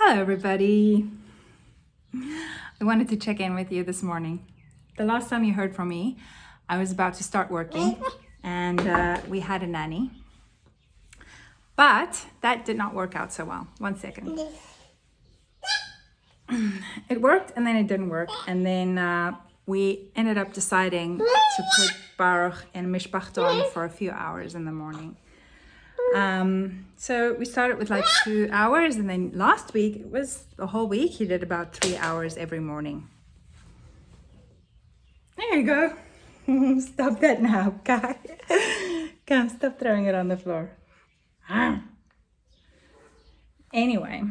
Hello, everybody. I wanted to check in with you this morning. The last time you heard from me, I was about to start working and we had a nanny. But that did not work out so well. 1 second. It worked and then it didn't work. And then we ended up deciding to put Baruch in Mishpachton for a few hours in the morning. So we started with like 2 hours, and then last week, it was the whole week, he did about 3 hours every morning. There you go. Stop that now, Kai. Come, stop throwing it on the floor. Anyway,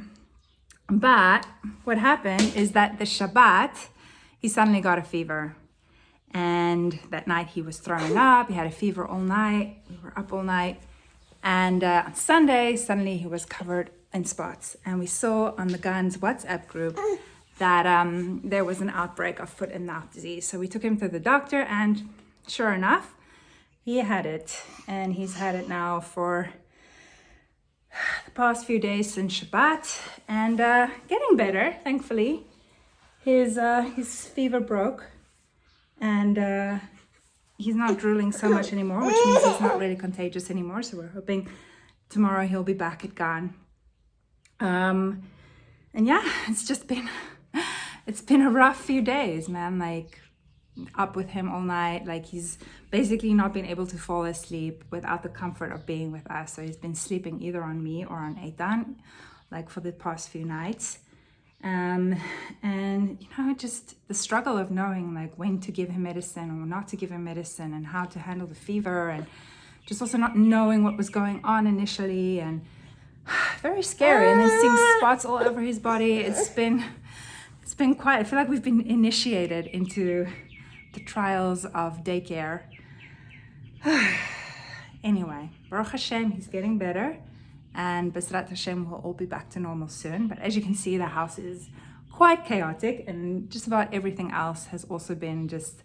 but what happened is that the Shabbat, he suddenly got a fever. And that night he was throwing up, he had a fever all night, we were up all night. And on Sunday, suddenly he was covered in spots. And we saw on the Guns WhatsApp group that there was an outbreak of foot and mouth disease. So we took him to the doctor, and sure enough, he had it. And he's had it now for the past few days since Shabbat, and getting better, thankfully. His fever broke, and he's not drooling so much anymore, which means he's not really contagious anymore. So we're hoping tomorrow he'll be back at Gan. And yeah, it's been a rough few days, man. Like, up with him all night. Like, he's basically not been able to fall asleep without the comfort of being with us. So he's been sleeping either on me or on Eitan, like for the past few nights. And just the struggle of knowing like when to give him medicine or not to give him medicine, and how to handle the fever, and just also not knowing what was going on initially, and very scary. And then seeing spots all over his body. It's been quite, I feel like we've been initiated into the trials of daycare. Anyway, Baruch Hashem, he's getting better. And B'ezrat Hashem, will all be back to normal soon. But as you can see, the house is quite chaotic, and just about everything else has also been just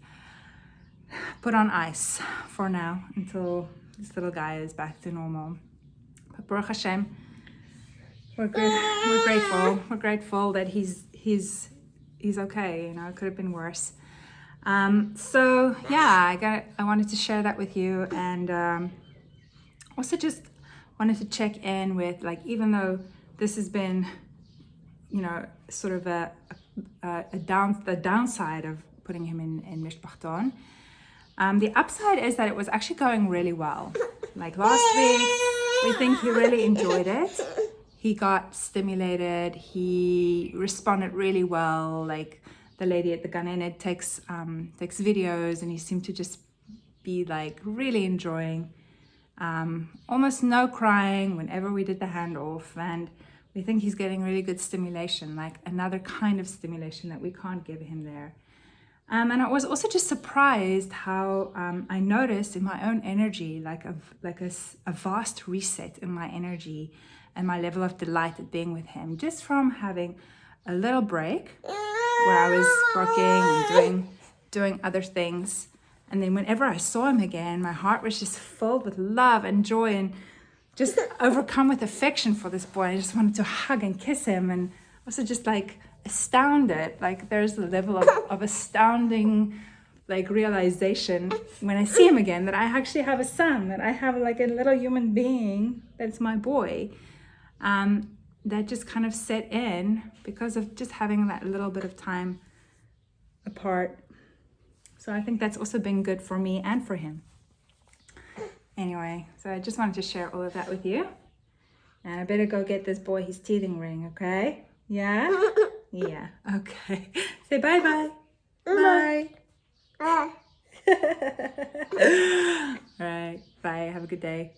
put on ice for now until this little guy is back to normal. But Baruch Hashem, we're grateful. We're grateful that he's okay. You know, it could have been worse. So yeah, I wanted to share that with you, and also just wanted to check in with, like, even though this has been, you know, sort of the downside of putting him in Mishpachton, the upside is that it was actually going really well. Like last week, we think he really enjoyed it. He got stimulated. He responded really well. Like, the lady at the Gan Ed takes videos, and he seemed to just be like really enjoying. Almost no crying whenever we did the handoff, and we think he's getting really good stimulation, like another kind of stimulation that we can't give him there. And I was also just surprised how I noticed in my own energy, like a vast reset in my energy and my level of delight at being with him, just from having a little break where I was working and doing other things. And then whenever I saw him again, my heart was just filled with love and joy, and just overcome with affection for this boy. I just wanted to hug and kiss him, and also just like astounded. Like, there's a level of astounding like realization when I see him again, that I actually have a son, that I have like a little human being that's my boy. That just kind of set in because of just having that little bit of time apart. So I think that's also been good for me and for him. Anyway, so I just wanted to share all of that with you. And I better go get this boy his teething ring, okay? Yeah? Yeah, okay. Say bye-bye. Bye. All right, bye. Have a good day.